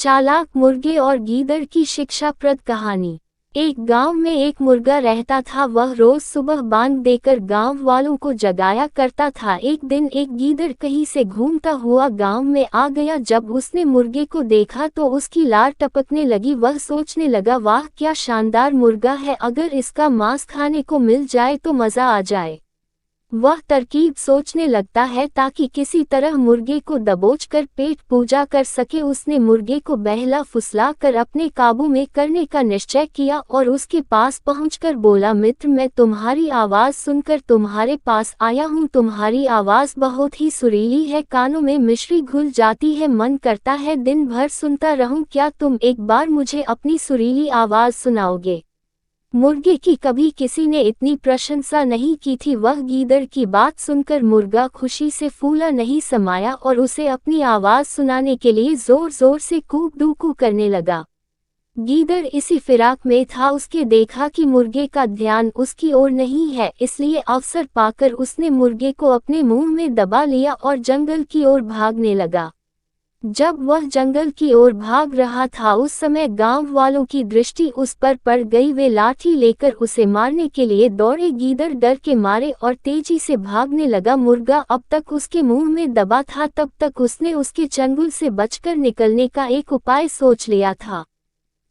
चालाक मुर्गे और गीदड़ की शिक्षाप्रद कहानी। एक गांव में एक मुर्गा रहता था। वह रोज सुबह बांग देकर गांव वालों को जगाया करता था। एक दिन एक गीदड़ कहीं से घूमता हुआ गांव में आ गया। जब उसने मुर्गे को देखा तो उसकी लार टपकने लगी। वह सोचने लगा, वाह क्या शानदार मुर्गा है, अगर इसका मांस खाने को मिल जाए तो मजा आ जाए। वह तरकीब सोचने लगता है ताकि किसी तरह मुर्गे को दबोचकर पेट पूजा कर सके। उसने मुर्गे को बहला फुसला कर अपने काबू में करने का निश्चय किया और उसके पास पहुंचकर बोला, मित्र मैं तुम्हारी आवाज़ सुनकर तुम्हारे पास आया हूं। तुम्हारी आवाज़ बहुत ही सुरीली है, कानों में मिश्री घुल जाती है, मन करता है दिन भर सुनता रहूं। क्या तुम एक बार मुझे अपनी सुरीली आवाज़ सुनाओगे? मुर्गे की कभी किसी ने इतनी प्रशंसा नहीं की थी। वह गीदड़ की बात सुनकर मुर्गा खुशी से फूला नहीं समाया और उसे अपनी आवाज़ सुनाने के लिए जोर जोर से कूक डूकू करने लगा। गीदड़ इसी फिराक में था। उसके देखा कि मुर्गे का ध्यान उसकी ओर नहीं है, इसलिए अवसर पाकर उसने मुर्गे को अपने मुंह में दबा लिया और जंगल की ओर भागने लगा। जब वह जंगल की ओर भाग रहा था उस समय गांव वालों की दृष्टि उस पर पड़ गई। वे लाठी लेकर उसे मारने के लिए दौड़े। गीदड़ डर के मारे और तेजी से भागने लगा। मुर्गा अब तक उसके मुंह में दबा था, तब तक उसने उसके चंगुल से बचकर निकलने का एक उपाय सोच लिया था।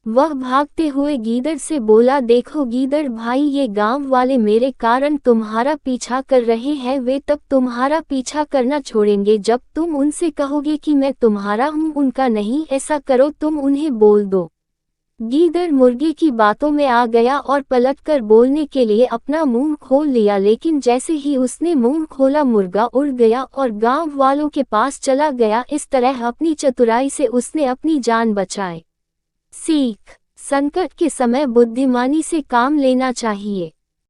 वह भागते हुए गीदड़ से बोला, देखो गीदड़ भाई, ये गांव वाले मेरे कारण तुम्हारा पीछा कर रहे हैं। वे तब तुम्हारा पीछा करना छोड़ेंगे जब तुम उनसे कहोगे कि मैं तुम्हारा हूं, उनका नहीं। ऐसा करो, तुम उन्हें बोल दो। गीदड़ मुर्गे की बातों में आ गया और पलटकर बोलने के लिए अपना मुंह खोल लिया, लेकिन जैसे ही उसने मुंह खोला मुर्गा उड़ गया और गांव वालों के पास चला गया। इस तरह अपनी चतुराई से उसने अपनी जान बचाई। सीख: संकट के समय बुद्धिमानी से काम लेना चाहिए।